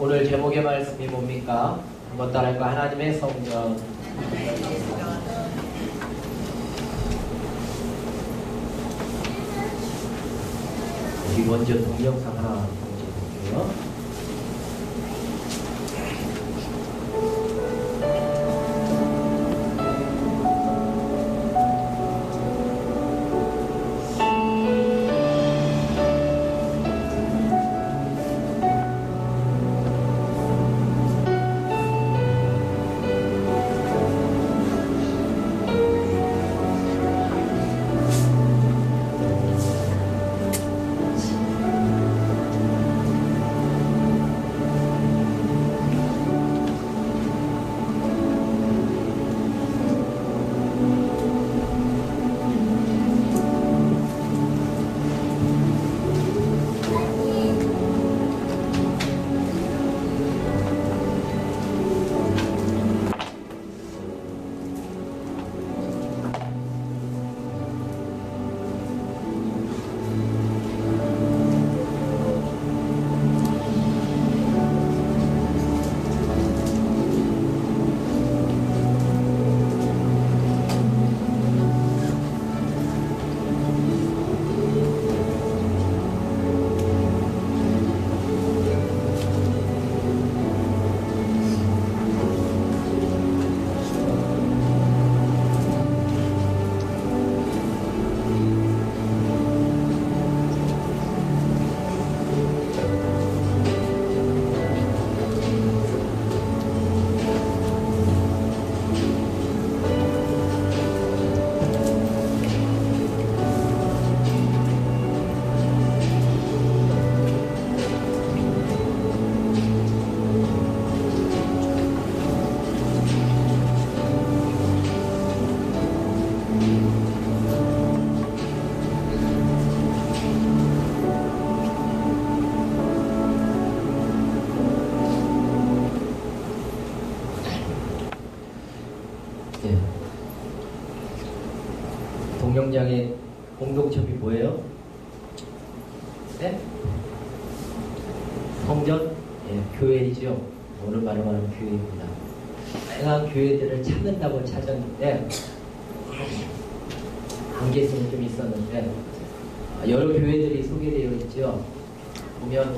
오늘 제목의 말씀이 뭡니까? 한번 따라할까? 하나님의 성전. 우리 먼저 동영상 하나 보여줄게요. 동영장의 공동점이 뭐예요? 네? 성전? 예, 교회이죠. 오늘 말하는 교회입니다. 다양한 교회들을 찾는다고 찾았는데 한계성이 좀 있었는데 여러 교회들이 소개되어 있죠. 보면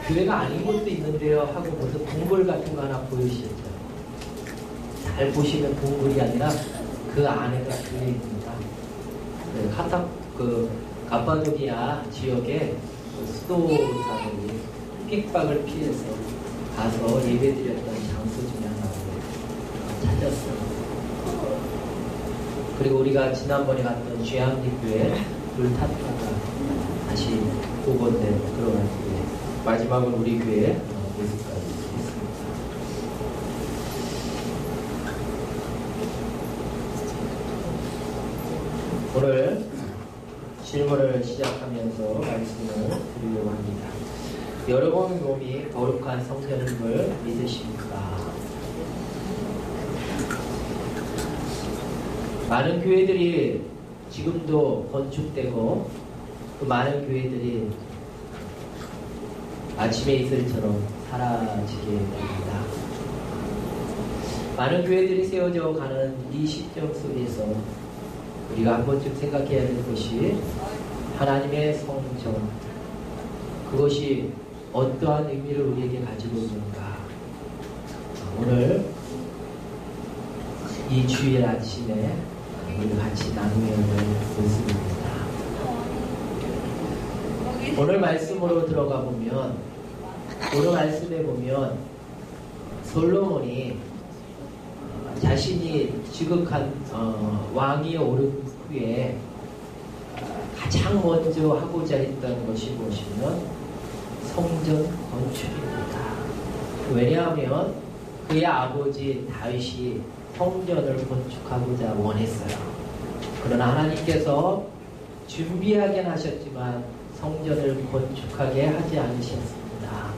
교회가 아닌 곳도 있는데요 하고 무슨 동굴 같은 거 하나 보이시죠? 잘 보시면 동굴이 아니라 그 안에가 교회입니다. 네, 갑바도기아 지역에 수도사들이 핍박을 피해서 가서 예배드렸던 장소 중에 하나를 찾았어요. 그리고 우리가 지난번에 갔던 쥐암리교회를 탔다가 다시 복원된 그런 교회. 마지막은 우리 교회 모습까지 있습니다. 오늘 질문을 시작하면서 말씀을 드리려고 합니다. 여러분 몸이 거룩한 성전임을 믿으십니까? 많은 교회들이 지금도 건축되고 그 많은 교회들이 아침에 이슬처럼 사라지게 됩니다. 많은 교회들이 세워져 가는 이 시점 속에서 우리가 한 번쯤 생각해야 될 것이 하나님의 성전, 그것이 어떠한 의미를 우리에게 가지고 있는가. 오늘 이 주일 아침에 우리 같이 나누어야 될 모습입니다. 오늘 말씀으로 들어가 보면, 오늘 말씀에 보면 솔로몬이 자신이 지극한 왕위에 오른 후에 가장 먼저 하고자 했던 것이 무엇이면 성전 건축입니다. 왜냐하면 그의 아버지 다윗이 성전을 건축하고자 원했어요. 그러나 하나님께서 준비하긴 하셨지만 성전을 건축하게 하지 않으셨습니다.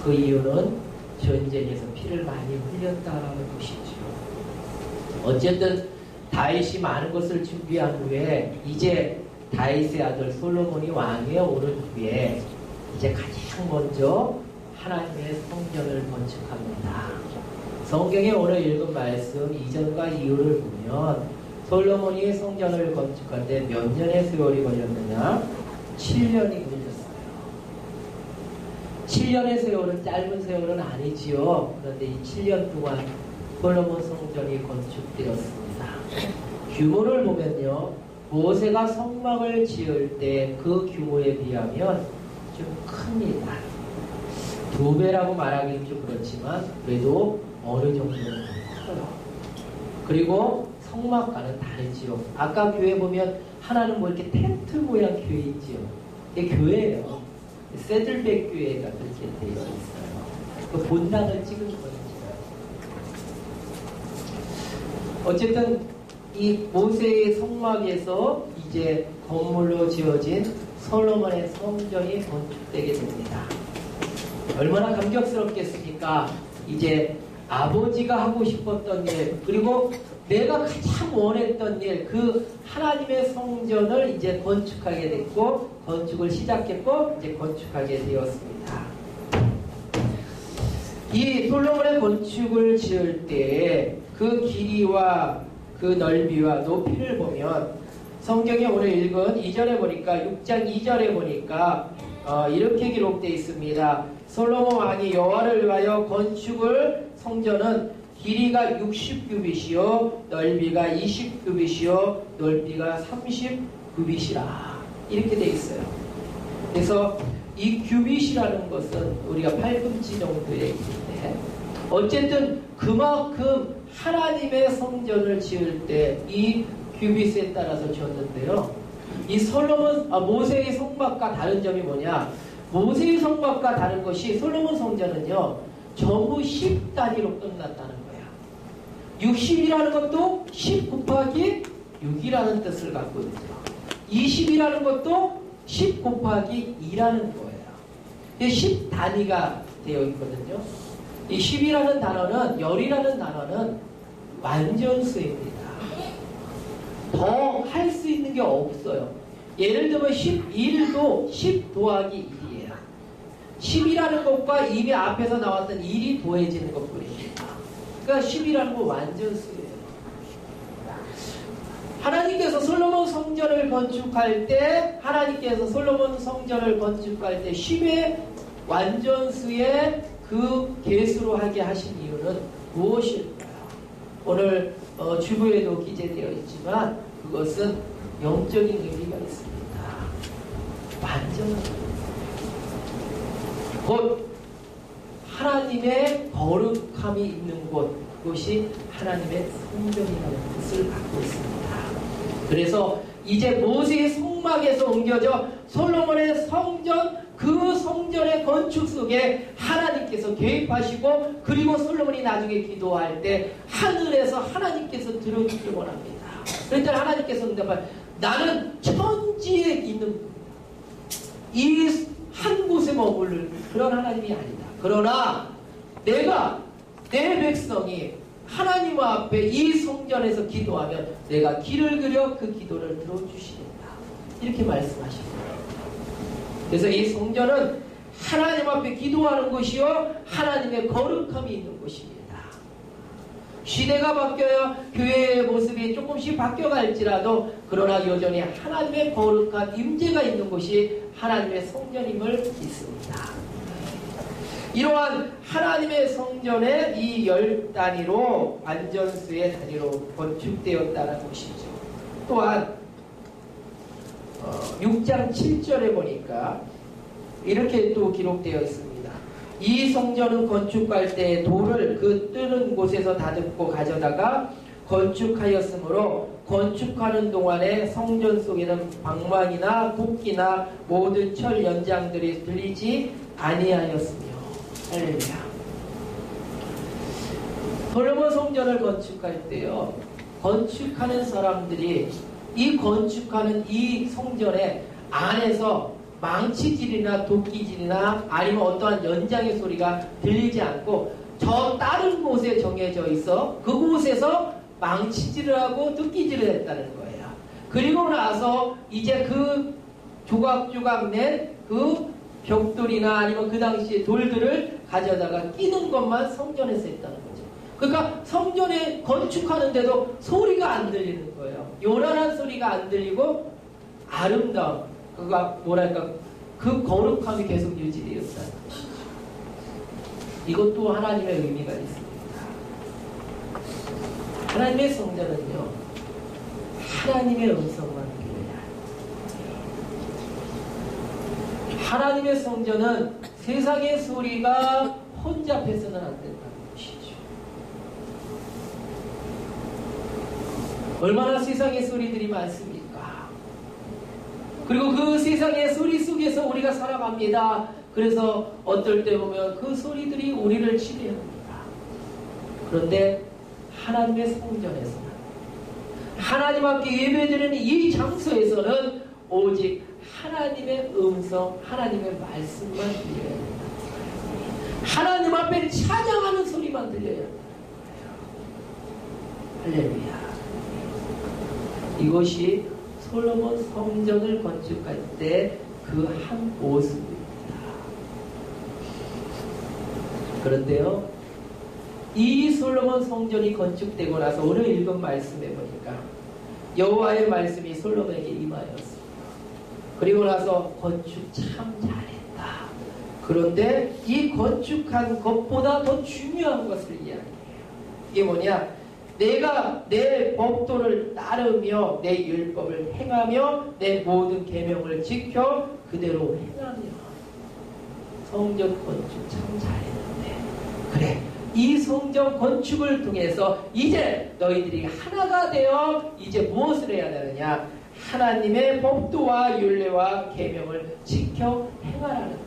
그 이유는 전쟁에서 피를 많이 흘렸다는 것이죠. 어쨌든 다윗이 많은 것을 준비한 후에 이제 다윗의 아들 솔로몬이 왕위에 오른 후에 이제 가장 먼저 하나님의 성전을 건축합니다. 성경에 오늘 읽은 말씀 이전과 이후를 보면 솔로몬이 성전을 건축할 때 몇 년의 세월이 걸렸느냐? 7년이 걸렸어요. 7년의 세월은 짧은 세월은 아니지요. 그런데 이 7년 동안 솔로몬 성전이 건축되었습니다. 규모를 보면요, 모세가 성막을 지을 때 그 규모에 비하면 좀 큽니다. 2배라고 말하기는 좀 그렇지만 그래도 어느 정도는 커요. 그리고 성막과는 다르지요. 아까 교회 보면 하나는 뭐 이렇게 텐트 모양 교회 있지요. 이게 교회예요. 새들백 교회가 그렇게 되어 있어요. 그 본당을 찍은 거예요. 어쨌든 이 모세의 성막에서 이제 건물로 지어진 솔로몬의 성전이 건축되게 됩니다. 얼마나 감격스럽겠습니까? 이제 아버지가 하고 싶었던 일, 그리고 내가 가장 원했던 일, 그 하나님의 성전을 이제 건축하게 됐고, 건축을 시작했고, 이제 건축하게 되었습니다. 이 솔로몬의 건축을 지을 때 그 길이와 그 넓이와 높이를 보면 성경에 오늘 읽은 2절에 보니까 6장 2절에 보니까 이렇게 기록되어 있습니다. 솔로몬 왕이 여호와를 위하여 건축을 성전은 길이가 60규빗이요 넓이가 20규빗이요 넓이가 30규빗이라 이렇게 되어 있어요. 그래서 이 규빗이라는 것은 우리가 8금치 정도의 길인데 어쨌든 그만큼 하나님의 성전을 지을 때 이 규빗에 따라서 지었는데요. 이 모세의 성막과 다른 점이 뭐냐? 모세의 성막과 다른 것이 솔로몬 성전은요, 전부 10단위로 끝났다는 거야. 60이라는 것도 10 곱하기 6이라는 뜻을 갖고 있죠. 20이라는 것도 10 곱하기 2라는 거예요. 10단위가 되어 있거든요. 이 10이라는 단어는, 열이라는 단어는 완전수입니다. 더 할 수 있는 게 없어요. 예를 들면 11도 10 더하기 1이에요. 10이라는 것과 이미 앞에서 나왔던 1이 더해지는 것뿐입니다. 그러니까 10이라는 건 완전수예요. 하나님께서 솔로몬 성전을 건축할 때 10의 완전수의 그 개수로 하게 하신 이유는 무엇일까요? 오늘 주부에도 기재되어 있지만 그것은 영적인 의미가 있습니다. 완전한 곧 하나님의 거룩함이 있는 곳, 그것이 하나님의 성전이라는 뜻을 갖고 있습니다. 그래서 이제 모세의 성막에서 옮겨져 솔로몬의 성전, 그 성전의 건축 속에 하나님께서 개입하시고, 그리고 솔로몬이 나중에 기도할 때 하늘에서 하나님께서 들어주길 원합니다. 그런데 하나님께서 응답할, 나는 천지에 있는 이 한 곳에 머무를 그런 하나님이 아니다. 그러나 내가 내 백성이 하나님 앞에 이 성전에서 기도하면 내가 길을 그려 그 기도를 들어주시겠다. 이렇게 말씀하십니다. 그래서 이 성전은 하나님 앞에 기도하는 곳이요 하나님의 거룩함이 있는 곳입니다. 시대가 바뀌어요. 교회의 모습이 조금씩 바뀌어갈지라도 그러나 여전히 하나님의 거룩한 임재가 있는 곳이 하나님의 성전임을 믿습니다. 이러한 하나님의 성전의 이 10단위로 완전수의 단위로 건축되었다는 것이죠. 또한 6장 7절에 보니까 이렇게 또 기록되어 있습니다. 이 성전은 건축할 때 돌을 그 뜨는 곳에서 다듬고 가져다가 건축하였으므로 건축하는 동안에 성전 속에는 방망이나 도끼나 모든 철 연장들이 들리지 아니하였으며. 할렐루야. 솔로몬 성전을 건축할 때요, 건축하는 사람들이 이 건축하는 이 성전의 안에서 망치질이나 도끼질이나 아니면 어떠한 연장의 소리가 들리지 않고 저 다른 곳에 정해져 있어 그곳에서 망치질을 하고 도끼질을 했다는 거예요. 그리고 나서 이제 그 조각조각 낸 그 벽돌이나 아니면 그 당시에 돌들을 가져다가 끼는 것만 성전에서 했다는 거죠. 그러니까 성전에 건축하는데도 소리가 안 들리는 거예요. 요란한 소리가 안 들리고 아름다움, 그가 뭐랄까 그 거룩함이 계속 유지되었다는 것이죠. 이것도 하나님의 의미가 있습니다. 하나님의 성전은요, 하나님의 음성만 들려야 해요. 하나님의 성전은 세상의 소리가 혼잡해서는 안 된다는 것이죠. 얼마나 세상의 소리들이 많습니까? 그리고 그 세상의 소리 속에서 우리가 살아갑니다. 그래서 어떨 때 보면 그 소리들이 우리를 지배합니다. 그런데 하나님의 성전에서는, 하나님 앞에 예배드리는 이 장소에서는 오직 하나님의 음성, 하나님의 말씀만 들려야 된다. 하나님 앞에 찬양하는 소리만 들려야 된다. 할렐루야. 이것이 솔로몬 성전을 건축할 때 그 한 모습입니다. 그런데요, 이 솔로몬 성전이 건축되고 나서 오늘 읽은 말씀에 보니까 여호와의 말씀이 솔로몬에게 임하였습니다. 그리고 나서 건축 참 잘했다. 그런데 이 건축한 것보다 더 중요한 것을 이야기해요. 이게 뭐냐? 내가 내 법도를 따르며 내 율법을 행하며 내 모든 계명을 지켜 그대로 행하며 성전 건축 참 잘했는데, 그래, 이 성전 건축을 통해서 이제 너희들이 하나가 되어 이제 무엇을 해야 되느냐? 하나님의 법도와 율례와 계명을 지켜 행하라는 거예요.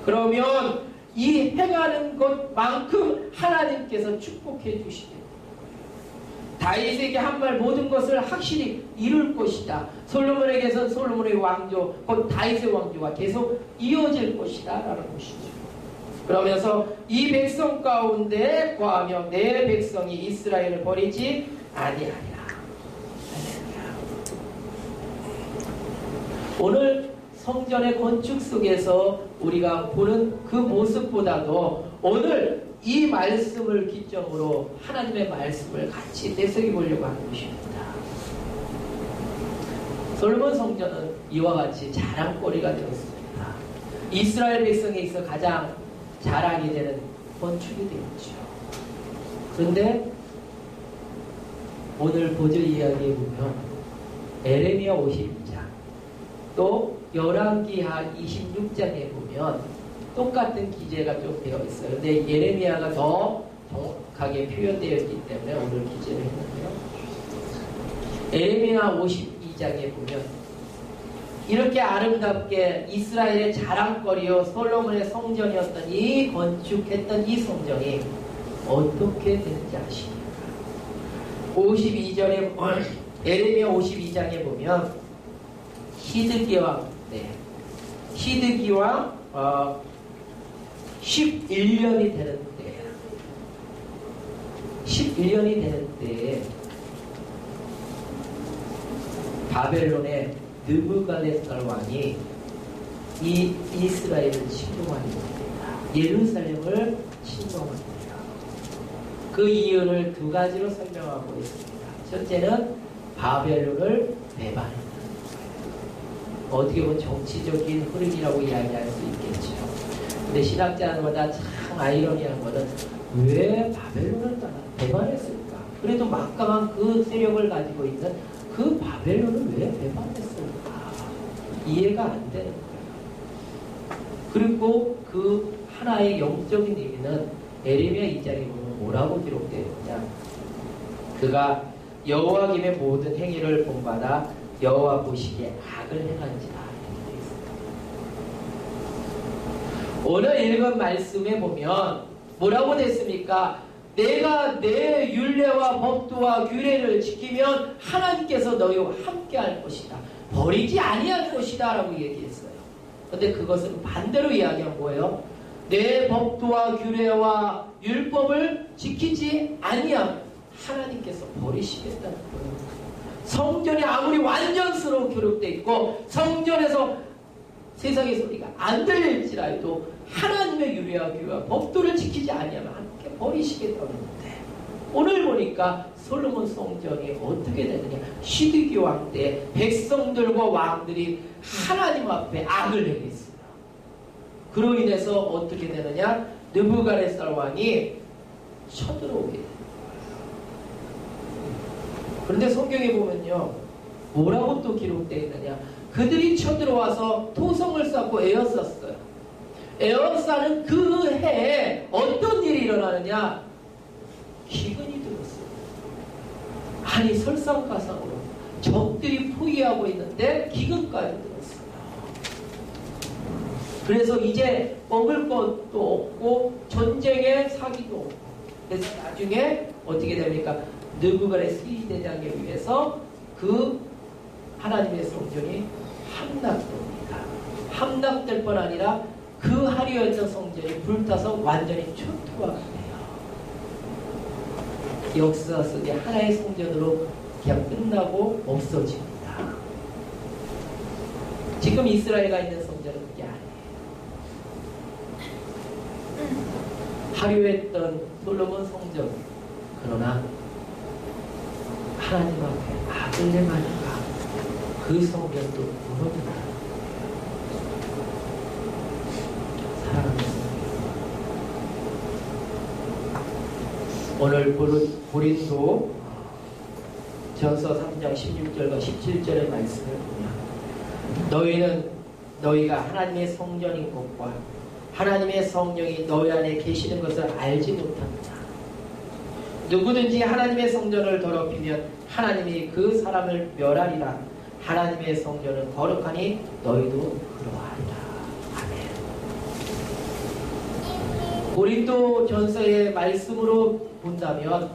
그러면 이 행하는 것만큼 하나님께서 축복해 주시겠다. 다윗에게 한 말 모든 것을 확실히 이룰 것이다. 솔로몬에게선 솔로몬의 왕조, 곧 다윗의 왕조가 계속 이어질 것이다 라는 것이죠. 그러면서 이 백성 가운데 거하며 내 백성이 이스라엘을 버리지 아니하리라. 오늘 성전의 건축 속에서 우리가 보는 그 모습보다도 오늘 이 말씀을 기점으로 하나님의 말씀을 같이 되새겨 보려고 하는 것입니다. 솔로몬 성전은 이와 같이 자랑거리가 되었습니다. 이스라엘 백성에 있어 가장 자랑이 되는 건축이 되었죠. 그런데 오늘 보질 이야기에 보면 에레미야 52장 또 열왕기하 26장에 보면 똑같은 기재가 좀 되어 있어요. 근데 예레미야가 더 정확하게 표현되어 있기 때문에 오늘 기재를 했는데요. 에레미야 52장에 보면 이렇게 아름답게 이스라엘의 자랑거리요 솔로몬의 성전이었던 이 건축했던 이 성전이 어떻게 되는지 아십니까? 52절에 에레미야 52장에 보면 히드기왕, 히드기왕 11년이 되는 때에 11년이 되는 때에 바벨론의 느부갓네살 왕이 이 이스라엘을 침공하게 됩니다. 예루살렘을 침공합니다. 그 이유를 두 가지로 설명하고 있습니다. 첫째는 바벨론을 배반했다. 어떻게 보면 정치적인 흐름이라고 이야기할 수 있겠죠. 근데 신학자마다 참 아이러니한 것은 왜 바벨론을 배반했을까? 그래도 막강한 그 세력을 가지고 있는 그 바벨론을 왜 배반했을까? 이해가 안 되는 거예요. 그리고 그 하나의 영적인 의미는 에레미야 2장에 보면 뭐라고 기록되어 있느냐? 그가 여호와김의 모든 행위를 본받아 여호와 보시기에 악을 행한지라. 오늘 읽은 말씀에 보면 뭐라고 됐습니까? 내가 내 율례와 법도와 규례를 지키면 하나님께서 너희와 함께 할 것이다. 버리지 아니할 것이다 라고 얘기했어요. 그런데 그것은 반대로 이야기한 거예요. 내 법도와 규례와 율법을 지키지 아니하면 하나님께서 버리시겠다는 거예요. 성전이 아무리 완전스러워 기록되어 있고 성전에서 세상의 소리가 안 들릴지라도 하나님의 율례와 규례와 법도를 지키지 아니하면 함께 버리시겠다고 했는데, 오늘 보니까 솔로몬 성전이 어떻게 되느냐. 시드기 왕 때 백성들과 왕들이 하나님 앞에 악을 행했어요. 그로 인해서 어떻게 되느냐. 느부갓네살 왕이 쳐들어오게 돼요. 그런데 성경에 보면요, 뭐라고 또 기록되어 있느냐. 그들이 쳐들어와서 토성을 쌓고 에워쌌어요. 에워싸는 그 해에 어떤 일이 일어나느냐. 기근이 들었어요. 아니, 설상가상으로 적들이 포위하고 있는데 기근까지 들었어요. 그래서 이제 먹을 것도 없고 전쟁에 사기도 없고, 그래서 나중에 어떻게 됩니까? 느부갓네살 대장에 의해서 그 하나님의 성전이 함락됩니다. 함락될 뿐 아니라 그 하려했던 성전이 불타서 완전히 초토화가 돼요. 역사 속에 하나의 성전으로 그냥 끝나고 없어집니다. 지금 이스라엘가 있는 성전은 그게 아니에요. 하려했던 솔로몬 성전, 그러나 하나님 앞에 악을 행하니까 그 성전도 무너진다. 사랑하는 오늘 고린도 전서 3장 16절과 17절의 말씀을 보면, 너희가 하나님의 성전인 것과 하나님의 성령이 너희 안에 계시는 것을 알지 못합니다. 누구든지 하나님의 성전을 더럽히면 하나님이 그 사람을 멸하리라. 하나님의 성전은 거룩하니 너희도 그러하리라. 아멘. 고린도 전서의 말씀으로 본다면,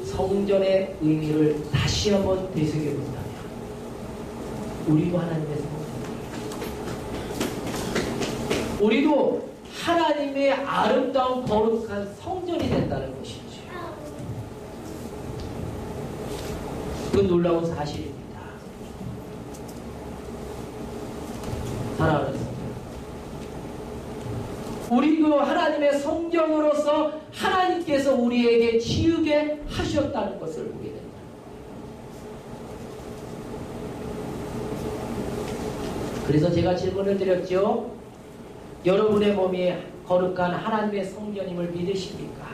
성전의 의미를 다시 한번 되새겨 본다면, 우리도 하나님의 성전, 우리도 하나님의 아름다운 거룩한 성전이 된다는 것이죠. 그건 놀라운 사실입니다. 사랑하는 성도, 우리도 하나님의 성전으로서 하나님께서 우리에게 지우게 하셨다는 것을 보게 됩니다. 그래서 제가 질문을 드렸죠. 여러분의 몸이 거룩한 하나님의 성전임을 믿으십니까?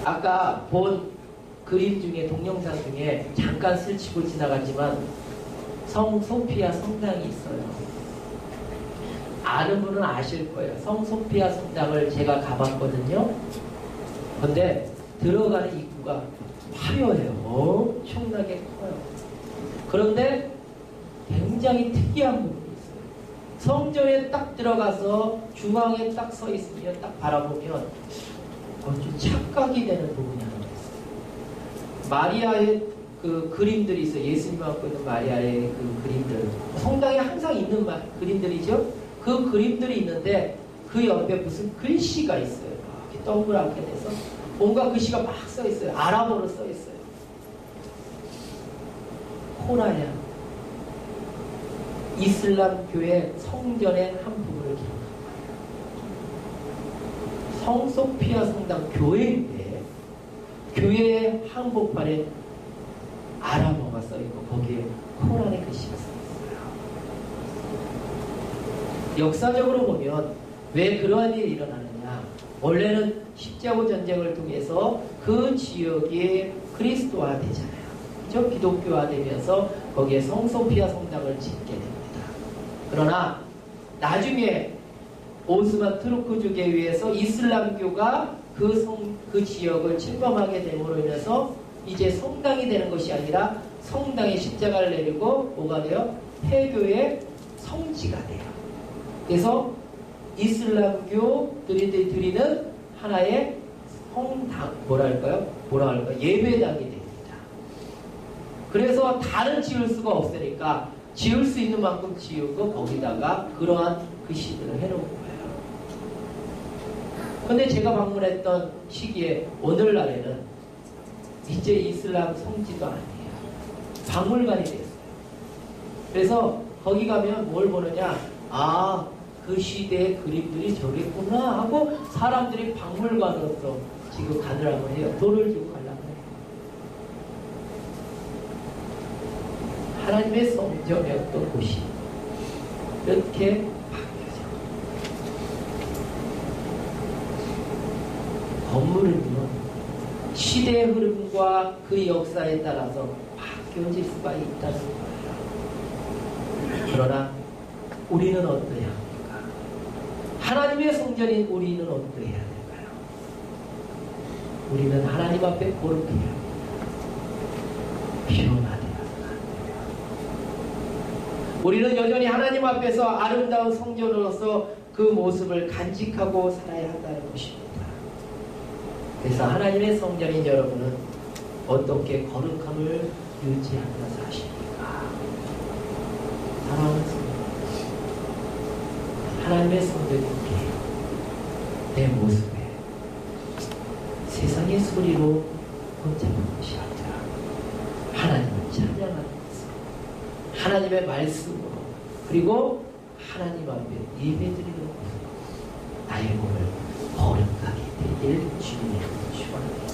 아까 본 그림 중에, 동영상 중에 잠깐 스치고 지나갔지만 성 소피아 성당이 있어요. 아는 분은 아실 거예요. 성 소피아 성당을 제가 가봤거든요. 근데 들어가는 입구가 화려해요. 엄청나게 커요. 그런데 굉장히 특이한 부분이 있어요. 성전에 딱 들어가서 중앙에 딱 서 있으면 딱 바라보면 좀 착각이 되는 부분이 하나 있어요. 마리아의 그 그림들이 있어요. 예수님 갖고 있는 마리아의 그 그림들. 성당에 항상 있는 그림들이죠. 그 그림들이 있는데 그 옆에 무슨 글씨가 있어요. 이렇게 동그랗게 돼서 뭔가 글씨가 막 써 있어요. 아랍어로 써 있어요. 코란이야. 이슬람 교회 성전의 한 부분을 기록합니다. 성 소피아 성당 교회인데 교회의 한복판에 아랍어가 써 있고 거기에 코란의 글씨가 써 있어요. 역사적으로 보면 왜 그러한 일이 일어나느냐? 원래는 십자고 전쟁을 통해서 그 지역이 그리스도화 되잖아요. 그죠? 기독교화 되면서 거기에 성소피아 성당을 짓게 됩니다. 그러나 나중에 오스만 투르크족에 의해서 이슬람교가 그 지역을 침범하게 됨으로 인해서 이제 성당이 되는 것이 아니라 성당에 십자가를 내리고 뭐가 돼요? 폐교의 성지가 돼요. 그래서 이슬람교들이 드리는 하나의 성당, 예배당이 됩니다. 그래서 다른 지을 수가 없으니까 지을 수 있는 만큼 지우고 거기다가 그러한 글씨들을 해놓은 거예요. 근데 제가 방문했던 시기에 오늘날에는 이제 이슬람 성지도 아니에요. 박물관이 됐어요. 그래서 거기 가면 뭘 보느냐, 아, 그 시대의 그림들이 저랬구나 하고 사람들이 박물관으로서 지금 가더라고 해요. 돈을 주고 가려고 해요. 하나님의 성전의 어떤 곳이 이렇게 바뀌어져. 건물은요, 시대의 흐름과 그 역사에 따라서 바뀌어질 수가 있다는 거예요. 그러나 우리는 어떠해야 합니까? 하나님의 성전인 우리는 어떠해야 될까요? 우리는 하나님 앞에 거룩해야 합니다. 변화되어서는 안 돼요. 우리는 여전히 하나님 앞에서 아름다운 성전으로서 그 모습을 간직하고 살아야 한다는 것입니다. 그래서 하나님의 성전인 여러분은 어떻게 거룩함을 유지하며 사십니까? 사랑하는 성도, 하나님의 성전이 내 모습에 세상의 소리로 혼잡한 것이 아니라 하나님을 찬양하는 것으로, 하나님의 말씀으로, 그리고 하나님 앞에 예배드리는 것으로 나의 몸을 거룩하게 되길 주님의 축원합니다.